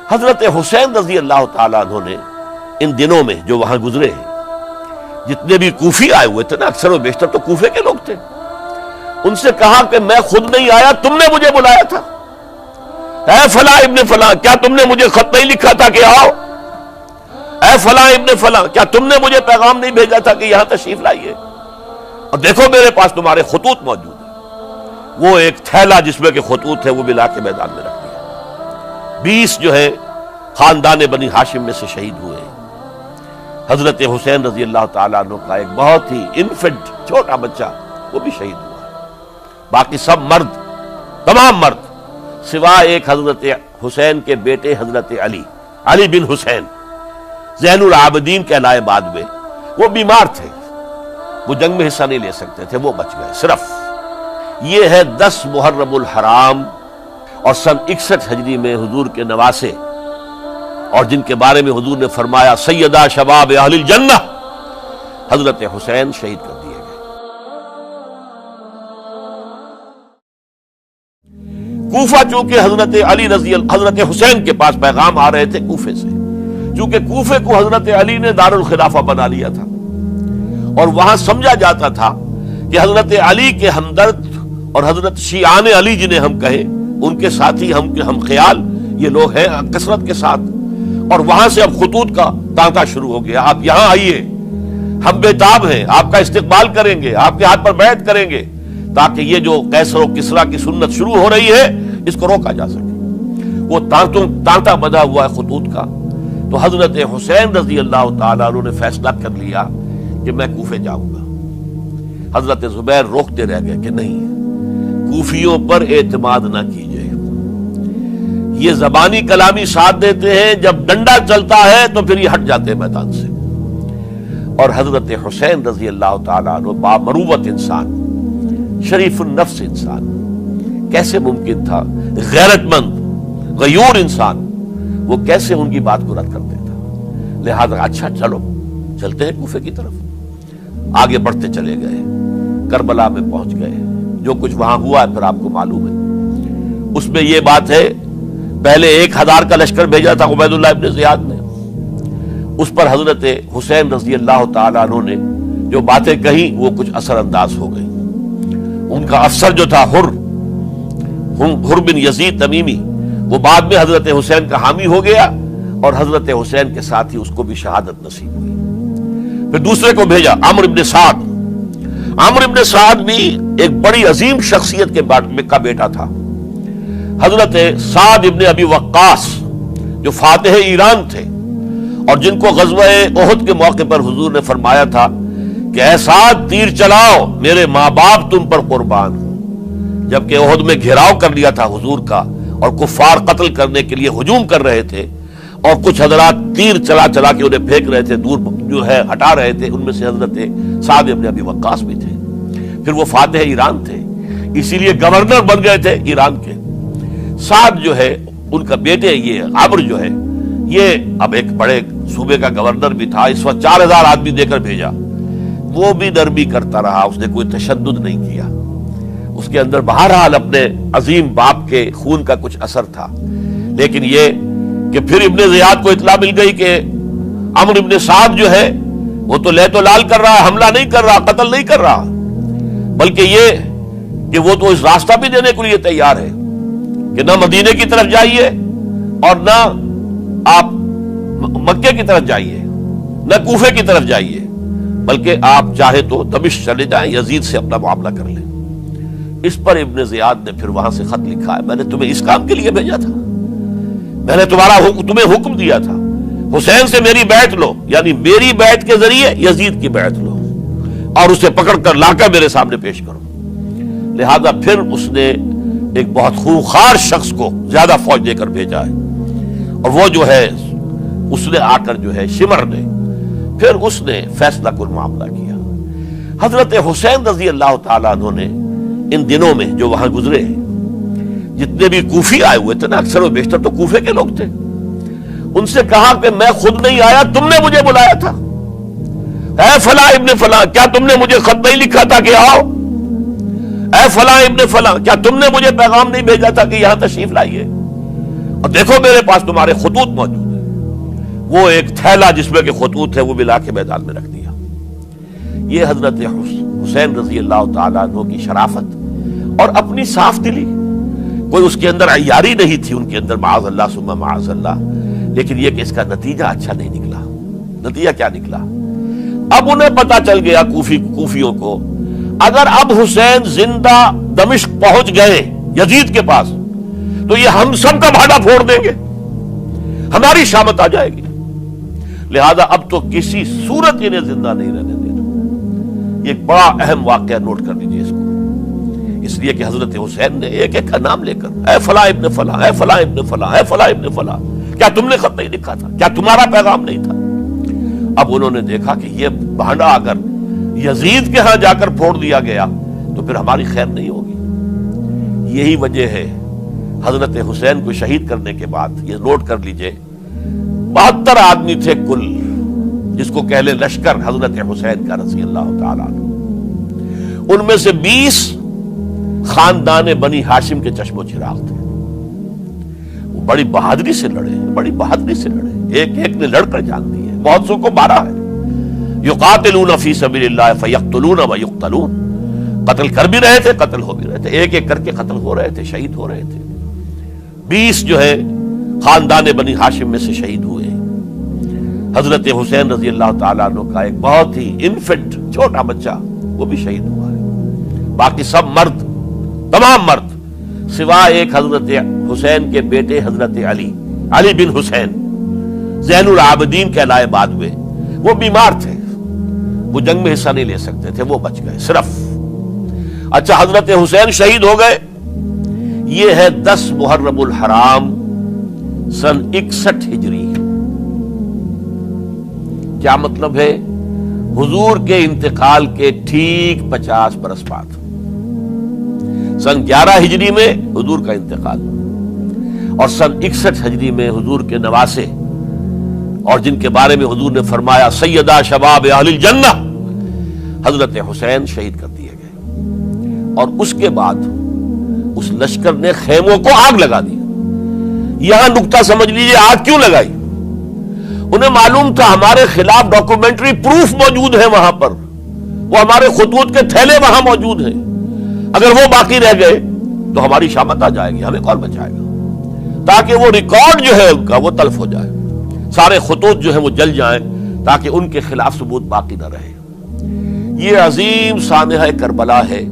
حضرت حسین رضی اللہ تعالیٰ عنہ نے ان دنوں میں جو وہاں گزرے ہیں، جتنے بھی کوفی آئے ہوئے تھے نا، اکثر و بیشتر تو کوفے کے لوگ تھے، ان سے کہا کہ میں خود نہیں آیا، تم نے مجھے بلایا تھا، اے فلاں ابن فلاں کیا تم نے مجھے خط نہیں لکھا تھا کہ آؤ؟ اے فلاں ابن فلاں کیا تم نے مجھے پیغام نہیں بھیجا تھا کہ یہاں تشریف لائیے؟ اور دیکھو میرے پاس تمہارے خطوط موجود ہیں۔ وہ ایک تھیلا جس میں کہ خطوط ہے وہ بھی لا کے میدان میں رکھ دیا۔ 20 جو ہے خاندان بنی ہاشم میں سے شہید ہوئے ہیں۔ حضرت حسین رضی اللہ تعالیٰ عنہ کا ایک بہت ہی انفنٹ چھوٹا بچہ وہ بھی شہید ہوا ہے۔ باقی سب مرد، تمام مرد سوائے ایک حضرت حسین کے بیٹے حضرت علی بن حسین زین العابدین کہلائے بعد میں، وہ بیمار تھے، وہ جنگ میں حصہ نہیں لے سکتے تھے، وہ بچ گئے صرف۔ یہ ہے 10 محرم الحرام اور سن 61 ہجری میں حضور کے نواسے، اور جن کے بارے میں حضور نے فرمایا سیدہ شباب اہل الجنہ، حضرت حسین شہید کر دیے گئے۔ کوفہ چونکہ حضرت حسین کے پاس پیغام آ رہے تھے کوفے سے، چونکہ کوفے کو حضرت علی نے دارالخلافہ بنا لیا تھا، اور وہاں سمجھا جاتا تھا کہ حضرت علی کے ہمدرد اور حضرت شیعان علی جنہیں ہم کہیں، ان کے ساتھی ہم خیال یہ لوگ ہیں کثرت کے ساتھ، اور وہاں سے اب خطوط کا تانتا شروع ہو گیا، آپ یہاں آئیے، ہم بےتاب ہیں، آپ کا استقبال کریں گے، آپ کے ہاتھ پر بیعت کریں گے، تاکہ یہ جو قیصر و کسریٰ کی سنت شروع ہو رہی ہے اس کو روکا جا سکے۔ وہ تانتا بندھا ہوا ہے خطوط کا۔ تو حضرت حسین رضی اللہ تعالیٰ عنہ نے فیصلہ کر لیا کہ میں کوفے جاؤں گا۔ حضرت زبیر روکتے رہ گئے کہ نہیں، کوفیوں پر اعتماد نہ کیجیے، یہ زبانی کلامی ساتھ دیتے ہیں، جب ڈنڈا چلتا ہے تو پھر یہ ہٹ جاتے ہیں میدان سے۔ اور حضرت حسین رضی اللہ تعالیٰ عنہ بامروت انسان، شریف النفس انسان، کیسے ممکن تھا غیرت مند غیور انسان وہ کیسے ان کی بات کو رد کر دیتا؟ لہذا اچھا چلو چلتے ہیں کوفے کی طرف۔ آگے بڑھتے چلے گئے، کربلا میں پہنچ گئے، جو کچھ وہاں ہوا ہے پھر آپ کو معلوم ہے۔ اس میں یہ بات ہے، پہلے 1000 کا لشکر بھیجا تھا عبید اللہ ابن زیاد نے، اس پر حضرت حسین رضی اللہ تعالیٰ عنہ نے جو باتیں کہیں وہ کچھ اثر انداز ہو گئی۔ ان کا افسر جو تھا حر بن یزید تمیمی، وہ بعد میں حضرت حسین کا حامی ہو گیا، اور حضرت حسین کے ساتھ ہی اس کو بھی شہادت نصیب ہوئی۔ پھر دوسرے کو بھیجا عمرو ابن سعد۔ عمرو ابن سعد بھی ایک بڑی عظیم شخصیت کا بیٹا تھا، حضرت سعد ابن ابی وقاص جو فاتح ایران تھے، اور جن کو غزوہ احد کے موقع پر حضور نے فرمایا تھا کہ اے سعد تیر چلاؤ، میرے ماں باپ تم پر قربان ہوں۔ جبکہ احد میں گھیراؤ کر لیا تھا حضور کا، اور کفار قتل کرنے کے لیے ہجوم کر رہے تھے، اور کچھ حضرات تیر چلا کے انہیں پھینک رہے تھے، دور جو ہے ہٹا رہے تھے، ان میں سے حضرت سعد ابن ابی وقاص بھی تھے۔ پھر وہ فاتح ایران تھے، اسی لیے گورنر بن گئے تھے ایران کے۔ سعد جو ہے ان کا بیٹے، یہ عمرو جو ہے یہ اب ایک بڑے صوبے کا گورنر بھی تھا، اس وقت 4000 آدمی دے کر بھیجا، وہ بھی نرمی کرتا رہا، اس نے کوئی تشدد نہیں کیا، اس کے اندر بہرحال اپنے عظیم باپ کے خون کا کچھ اثر تھا۔ لیکن یہ کہ پھر ابن زیاد کو اطلاع مل گئی کہ عمرو ابن سعد جو ہے وہ تو لے تو لال کر رہا ہے، حملہ نہیں کر رہا، قتل نہیں کر رہا، بلکہ یہ کہ وہ تو اس راستہ بھی دینے کے لیے تیار ہے کہ نہ مدینے کی طرف جائیے اور نہ آپ مکے کی طرف جائیے، نہ کوفے کی طرف جائیے، بلکہ آپ چاہے تو دمشق چلے جائیں، یزید سے اپنا معاملہ کر لیں۔ اس پر ابن زیاد نے پھر وہاں سے خط لکھا ہے، میں نے تمہیں اس کام کے لیے بھیجا تھا، میں نے تمہیں حکم دیا تھا حسین سے میری بیعت لو، یعنی میری بیعت کے ذریعے یزید کی بیعت لو، اور اسے پکڑ کر لا کر میرے سامنے پیش کرو۔ لہذا پھر اس نے ایک بہت خوخار شخص کو زیادہ فوج دے کر بھیجا ہے، اور وہ جو ہے اس نے آ کر جو ہے شمر نے پھر اس نے فیصلہ کن معاملہ کیا۔ حضرت حسین رضی اللہ تعالیٰ عنہ نے ان دنوں میں جو وہاں گزرے ہیں، جتنے بھی کوفی آئے ہوئے تھے نا، اکثر و بیشتر تو کوفے کے لوگ تھے، ان سے کہا کہ میں خود نہیں آیا، تم نے مجھے بلایا تھا، اے فلاں ابن فلاں کیا تم نے مجھے خط نہیں لکھا تھا کہ آؤ؟ اے فلاں ابن فلاں کیا تم نے مجھے پیغام نہیں بھیجا تھا کہ یہاں تشریف لائیے؟ اور دیکھو میرے پاس تمہارے خطوط موجود ہیں. وہ ایک تھیلا جس میں کہ خطوط ہے وہ بھی لا کے میدان میں رکھ دیا. یہ حضرت حسین رضی اللہ تعالیٰ عنہ کی شرافت اور اپنی صاف دلی. کوئی اس کے اندر عیاری نہیں تھی ان کے اندر، معاذ اللہ ثم معاذ اللہ. لیکن یہ کہ اس کا نتیجہ اچھا نہیں نکلا. نتیجہ کیا نکلا؟ اب انہیں پتا چل گیا کوفیوں کو، اگر اب حسین زندہ دمشق پہنچ گئے یزید کے پاس تو یہ ہم سب کا بھاڑا پھوڑ دیں گے، ہماری شامت آ جائے گی. لہذا اب تو کسی صورت انہیں زندہ نہیں رہنے دینا. یہ ایک بڑا اہم واقعہ نوٹ کر لیجیے اس کو. اس لیے کہ حضرت حسین نے ایک ایک کا نام لے کر، اے فلاں ابن فلاں، اے فلاں ابن فلاں، اے فلاں ابن فلاں، کیا تم نے خط نہیں لکھا تھا؟ کیا تمہارا پیغام نہیں تھا؟ اب انہوں نے دیکھا کہ یہ بہانہ اگر یزید کے ہاں جا کر پھوڑ دیا گیا تو پھر ہماری خیر نہیں ہوگی. یہی وجہ ہے حضرت حسین کو شہید کرنے کے بعد، یہ نوٹ کر لیجئے، 72 آدمی تھے کل، جس کو کہہ لیں لشکر حضرت حسین کا رضی اللہ تعالیٰ عنہ. ان میں سے 20 خاندان بنی ہاشم کے چشم و چراغ تھے. وہ بڑی بہادری سے لڑے، بڑی بہادری سے لڑے، ایک ایک نے لڑ کر جان دی ہے. بہت سو کو مارا ہے. یقاتلون فی سبیل اللہ فیقتلون ویقتلون، قتل کر بھی رہے تھے، قتل ہو بھی رہے تھے، ایک ایک کر کے قتل ہو رہے تھے، شہید ہو رہے تھے. 20 جو ہے خاندان بنی ہاشم میں سے شہید ہوئے. حضرت حسین رضی اللہ تعالیٰ عنہ کا ایک بہت ہی انفنٹ چھوٹا بچہ وہ بھی شہید ہوا ہے. باقی سب مرد، تمام مرد، سوائے ایک حضرت حسین کے بیٹے حضرت علی بن حسین زین العابدین کہلائے بعد میں. وہ بیمار تھے، وہ جنگ میں حصہ نہیں لے سکتے تھے، وہ بچ گئے صرف. اچھا، حضرت حسین شہید ہو گئے. یہ ہے 10 محرم الحرام سن 61 ہجری. کیا مطلب ہے؟ حضور کے انتقال کے ٹھیک 50 برس بعد، سن 11 ہجری میں حضور کا انتقال، اور سن 61 ہجری میں حضور کے نواسے، اور جن کے بارے میں حضور نے فرمایا سیدہ شباب اہل الجنہ، حضرت حسین شہید کر دیے گئے. اور اس کے بعد اس لشکر نے خیموں کو آگ لگا دی. یہاں نکتہ سمجھ لیجیے، آگ کیوں لگائی؟ انہیں معلوم تھا ہمارے خلاف ڈاکومنٹری پروف موجود ہے وہاں پر، وہ ہمارے خطوط کے تھیلے وہاں موجود ہیں. اگر وہ باقی رہ گئے تو ہماری شامت آ جائے گی، ہمیں کون بچائے گا؟ تاکہ وہ ریکارڈ جو ہے ان کا وہ تلف ہو جائے، سارے خطوط جو ہیں وہ جل جائیں، تاکہ ان کے خلاف ثبوت باقی نہ رہے. یہ عظیم سانحہ کربلا ہے